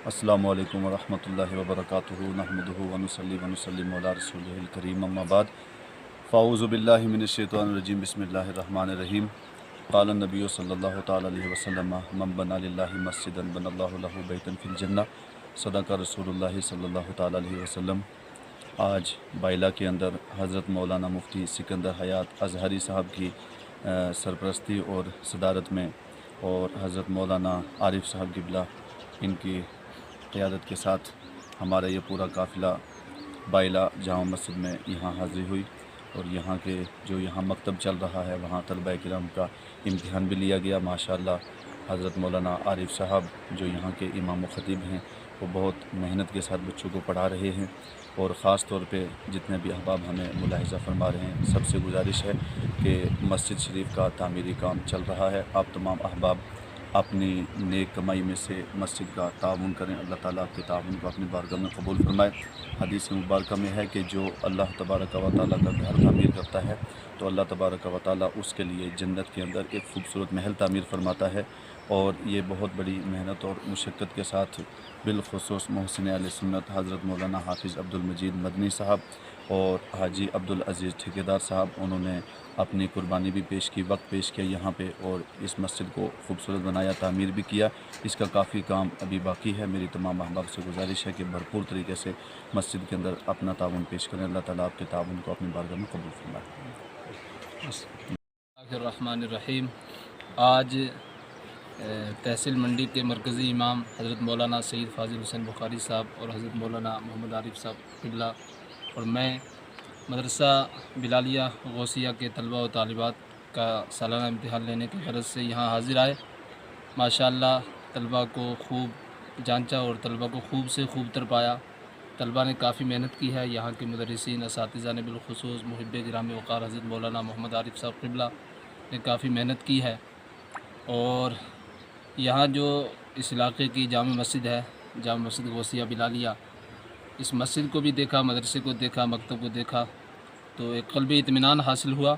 अस्सलामु अलैकुम वरहमतुल्लाहि वबरकातुहू नहमदुहू व नुसल्ली व नुसल्लिमु अला रसूलिहिल करीम अम्मा बाद फ़ाऊज़ु बिल्लाहि मिनश शैतानिर रजीम बिस्मिल्लाहिर रहमानिर रहीम क़ाल नबी सल्लल्लाहु तआला अलैहि वसल्लम मन बना लिल्लाहि मस्जिदन बनल्लाहु लहू बैतन फिल जन्नह सदक़ रसूलुल्लाहि सल्लल्लाहु तआला अलैहि वसल्लम। आज बाइला के अंदर हज़रत मौलाना मुफ्ती सिकंदर हयात अज़हरी साहब की सरपरस्ती और सदारत में और हज़रत मौलाना आरिफ साहब क़िबला इनकी क़यादत के साथ हमारा ये पूरा काफ़िला बाइला जामा मस्जिद में यहाँ हाज़िर हुई और यहाँ के जो यहाँ मकतब चल रहा है वहाँ तलबा किराम का इम्तिहान भी लिया गया। माशाअल्लाह हज़रत मौलाना आरिफ साहब जो यहाँ के इमाम व ख़तीब हैं वो बहुत मेहनत के साथ बच्चों को पढ़ा रहे हैं और ख़ास तौर पे जितने भी अहबाब हमें मुलाहिज़ा फरमा रहे हैं सबसे गुजारिश है कि मस्जिद शरीफ का तामीरी काम चल रहा है। आप तमाम अहबाब अपनी नेक कमाई में से मस्जिद का ताउन करें। अल्लाह ताला आपके ताउन को अपनी बारगाह में कबूल फरमाए। हदीस मुबारक में है कि जो अल्लाह तबारक व तआला का घर तामीर करता है तो अल्लाह तबारक व तआला उसके लिए जन्नत के अंदर एक खूबसूरत महल तामीर फरमाता है और ये बहुत बड़ी मेहनत और मुशक्क़त के साथ बिलख़ुसूस मोहसिन अहले सुन्नत हज़रत मौलाना हाफिज़ अब्दुल मजीद मदनी साहब और हाजी अब्दुल अज़ीज़ ठेकेदार साहब उन्होंने अपनी कुर्बानी भी पेश की, वक्त पेश किया यहाँ पे और इस मस्जिद को खूबसूरत बनाया, तामीर भी किया। इसका काफ़ी काम अभी बाकी है। मेरी तमाम अहबाब से गुजारिश है कि भरपूर तरीके से मस्जिद के अंदर अपना ताउन पेश करें। अल्लाह ताला आपके ताउन को अपनी बारगाह में कबूल फरमाए। रहीम। आज तहसील मंडी के मरकज़ी इमाम हज़रत मौलाना सैयद फ़ाज़िल हुसैन बुखारी साहब और हज़रत मौलाना मोहम्मद आरिफ साहब क़िबला और मैं मदरसा बिलालिया गौसिया के तलबा व तालिबात का सालाना इम्तिहान लेने की गरज से यहाँ हाज़िर आए। माशाअल्लाह तलबा को खूब जांचा और तलबा को खूब से खूब तर पाया। तलबा ने काफ़ी मेहनत की है। यहाँ के मुदर्रिसीन असातिज़ा ने बिलख़ुसूस मुहिब्बे गिराम वक़ार हज़रत मौलाना मोहम्मद आरिफ साहब क़िबला ने काफ़ी मेहनत की है और यहाँ जो इस इलाक़े की जामा मस्जिद है, जामा मस्जिद गौसिया बिलालिया, इस मस्जिद को भी देखा, मदरसे को देखा, मकतब को देखा तो एक क़ल्बी इत्मीनान हासिल हुआ।